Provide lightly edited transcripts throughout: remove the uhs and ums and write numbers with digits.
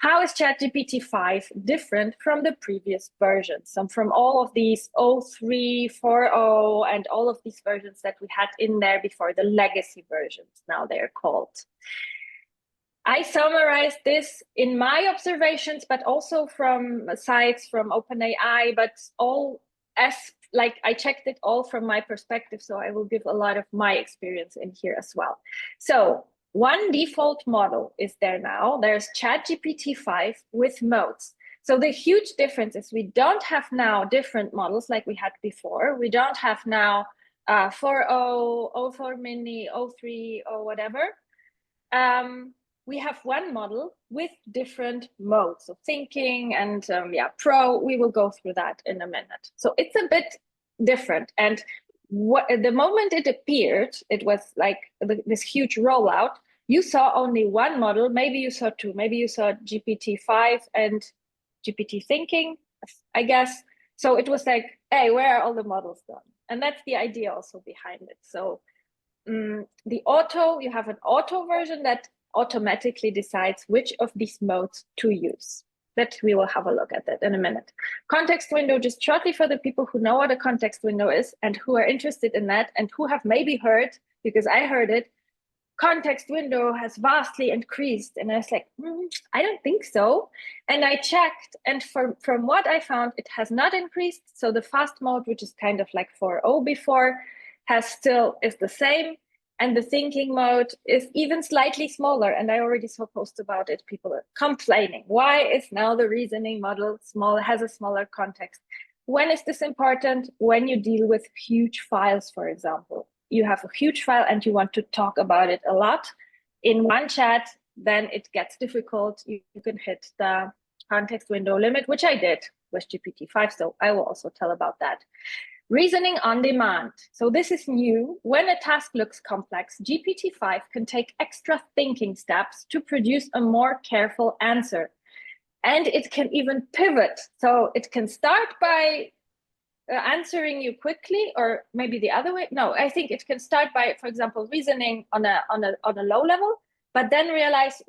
How is ChatGPT 5 different from the previous versions? From all of these 03, 4.0, and all of these versions that we had in there before, the legacy versions, now they're called. I summarized this in my observations, but also from sites from OpenAI, but all as like I checked it all from my perspective. So I will give a lot of my experience in here as well. So one default model is there now. There's ChatGPT 5 with modes. So the huge difference is we don't have now different models like we had before. We don't have now 4.0, 04 mini, 03, or whatever. We have one model with different modes of thinking and pro. We will go through that in a minute. So it's a bit different. And the moment it appeared, it was like this huge rollout. You saw only one model. Maybe you saw two. Maybe you saw GPT-5 and GPT thinking, I guess. So it was like, hey, where are all the models gone? And that's the idea also behind it. So you have an auto version that automatically decides which of these modes to use. That we will have a look at that in a minute. Context window, just shortly for the people who know what a context window is and who are interested in that and who have maybe heard, because I heard it, context window has vastly increased. And I was like, I don't think so. And I checked, and from what I found, it has not increased. So the fast mode, which is kind of like 4.0 before, is the same. And the thinking mode is even slightly smaller. And I already saw posts about it. People are complaining. Why is now the reasoning model has a smaller context? When is this important? When you deal with huge files, for example. You have a huge file and you want to talk about it a lot in one chat, then it gets difficult. You can hit the context window limit, which I did with GPT-5. So I will also tell about that. Reasoning on demand. So this is new. When a task looks complex, GPT-5 can take extra thinking steps to produce a more careful answer. And it can even pivot. So it can start by answering you quickly, or maybe the other way. No, I think it can start by, for example, reasoning on a low level, but then realize,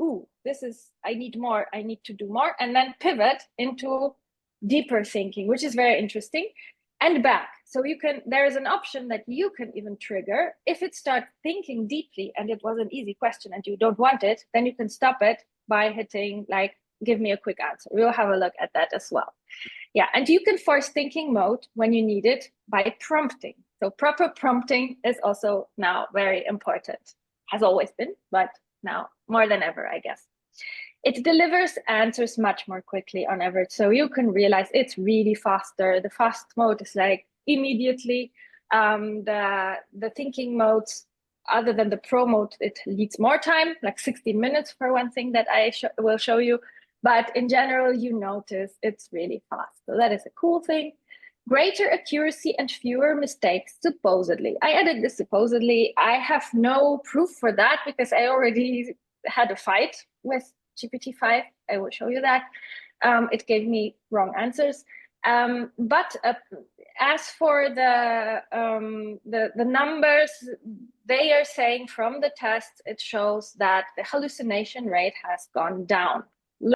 I need more, I need to do more, and then pivot into deeper thinking, which is very interesting. And back. So there is an option that you can even trigger. If it starts thinking deeply and it was an easy question and you don't want it, then you can stop it by hitting like, give me a quick answer. We'll have a look at that as well. Yeah, and you can force thinking mode when you need it by prompting. So proper prompting is also now very important. Has always been, but now more than ever, I guess. It delivers answers much more quickly on average. So you can realize it's really faster. The fast mode is like immediately. The thinking modes, other than the pro mode, it needs more time, like 16 minutes for one thing that I will show you. But in general, you notice it's really fast. So that is a cool thing. Greater accuracy and fewer mistakes, supposedly. I added this supposedly. I have no proof for that because I already had a fight with GPT-5. I will show you that. It gave me wrong answers. But as for the numbers, they are saying from the test, it shows that the hallucination rate has gone down.